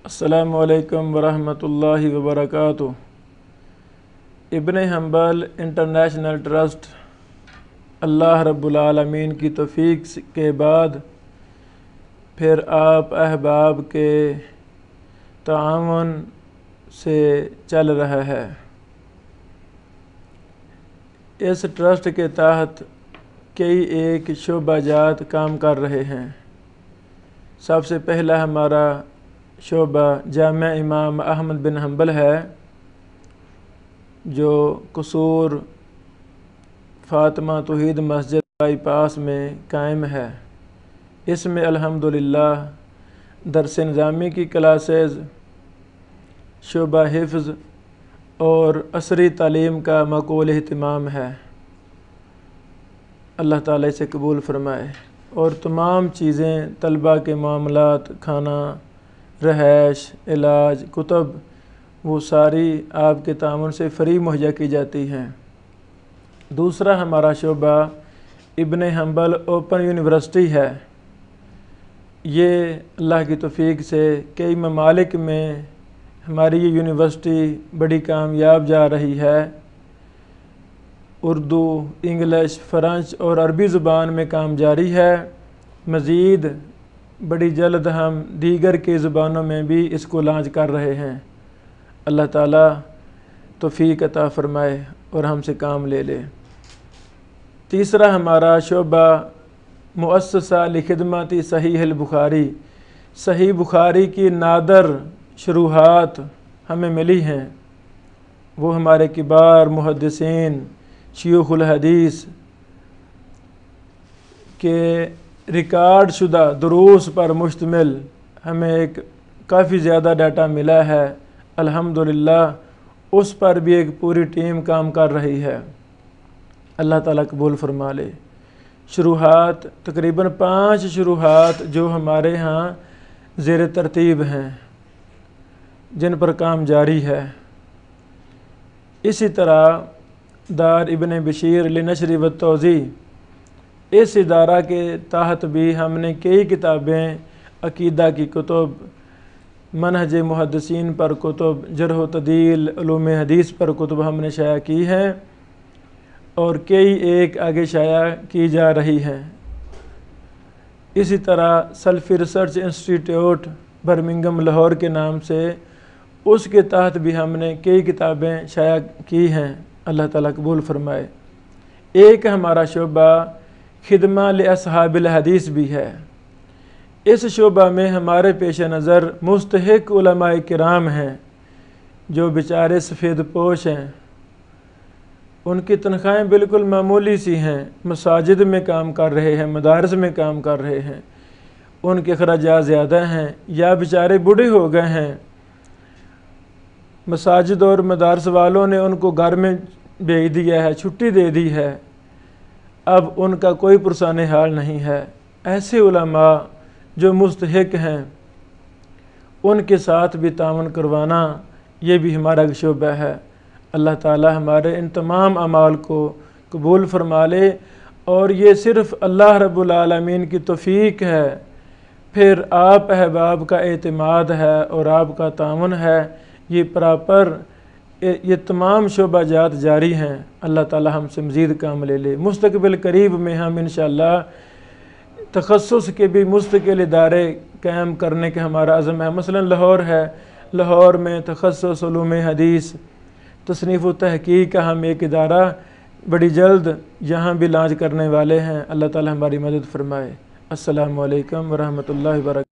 السلام علیکم ورحمۃ اللہ وبرکاتہ۔ ابن حنبل انٹرنیشنل ٹرسٹ اللہ رب العالمین کی توفیق کے بعد پھر آپ احباب کے تعاون سے چل رہا ہے۔ اس ٹرسٹ کے تحت کئی ایک شعبہ جات کام کر رہے ہیں۔ سب سے پہلا ہمارا شعبہ جامع امام احمد بن حنبل ہے، جو قصور فاطمہ توحید مسجد بائی پاس میں قائم ہے۔ اس میں الحمدللہ درس نظامی کی کلاسز، شعبہ حفظ اور عصری تعلیم کا معقول اہتمام ہے۔ اللہ تعالیٰ اسے قبول فرمائے، اور تمام چیزیں طلباء کے معاملات، کھانا، رہائش، علاج، کتب، وہ ساری آپ کے تعاون سے فری مہیا کی جاتی ہیں۔ دوسرا ہمارا شعبہ ابن حنبل اوپن یونیورسٹی ہے۔ یہ اللہ کی توفیق سے کئی ممالک میں ہماری یہ یونیورسٹی بڑی کامیاب جا رہی ہے۔ اردو، انگلش، فرانس اور عربی زبان میں کام جاری ہے۔ مزید بڑی جلد ہم دیگر کی زبانوں میں بھی اس کو لانچ کر رہے ہیں۔ اللہ تعالیٰ توفیق عطا فرمائے اور ہم سے کام لے لے۔ تیسرا ہمارا شعبہ مؤسسہ لخدمت صحیح البخاری۔ صحیح بخاری کی نادر شروحات ہمیں ملی ہیں، وہ ہمارے کبار محدثین، شیوخ الحدیث کے ریکارڈ شدہ دروس پر مشتمل ہمیں ایک کافی زیادہ ڈیٹا ملا ہے۔ الحمدللہ اس پر بھی ایک پوری ٹیم کام کر رہی ہے۔ اللہ تعالیٰ قبول فرما لے۔ شروحات تقریباً 5 شروحات جو ہمارے ہاں زیر ترتیب ہیں، جن پر کام جاری ہے۔ اسی طرح دار ابن بشیر لنشر و توزیع، اس ادارہ کے تحت بھی ہم نے کئی کتابیں، عقیدہ کی کتب، منہج محدثین پر کتب، جرح و تعدیل، علوم حدیث پر کتب ہم نے شائع کی ہیں، اور کئی ایک آگے شائع کی جا رہی ہیں۔ اسی طرح سلفی ریسرچ انسٹیٹیوٹ برمنگھم لاہور کے نام سے، اس کے تحت بھی ہم نے کئی کتابیں شائع کی ہیں۔ اللہ تعالیٰ قبول فرمائے۔ ایک ہمارا شعبہ خدمہ لاصحاب الحدیث بھی ہے۔ اس شعبہ میں ہمارے پیش نظر مستحق علماء کرام ہیں، جو بیچارے سفید پوش ہیں۔ ان کی تنخواہیں بالکل معمولی سی ہیں، مساجد میں کام کر رہے ہیں، مدارس میں کام کر رہے ہیں، ان کے اخراجات زیادہ ہیں، یا بیچارے بوڑھے ہو گئے ہیں، مساجد اور مدارس والوں نے ان کو گھر میں بھیج دیا ہے، چھٹی دے دی ہے، اب ان کا کوئی پرسان حال نہیں ہے۔ ایسے علماء جو مستحق ہیں، ان کے ساتھ بھی تعاون کروانا، یہ بھی ہمارا شعبہ ہے۔ اللہ تعالی ہمارے ان تمام اعمال کو قبول فرما لے، اور یہ صرف اللہ رب العالمین کی توفیق ہے، پھر آپ احباب کا اعتماد ہے اور آپ کا تعاون ہے، یہ پراپر یہ تمام شعبہ جات جاری ہیں۔ اللہ تعالی ہم سے مزید کام لے لے۔ مستقبل قریب میں ہم انشاءاللہ تخصص کے بھی مستقل ادارے قائم کرنے کے ہمارا عزم ہے۔ مثلا لاہور ہے، لاہور میں تخصص علوم حدیث، تصنیف و تحقیق کا ہم ایک ادارہ بڑی جلد یہاں بھی لانچ کرنے والے ہیں۔ اللہ تعالی ہماری مدد فرمائے۔ السلام علیکم ورحمۃ اللہ وبرکاتہ۔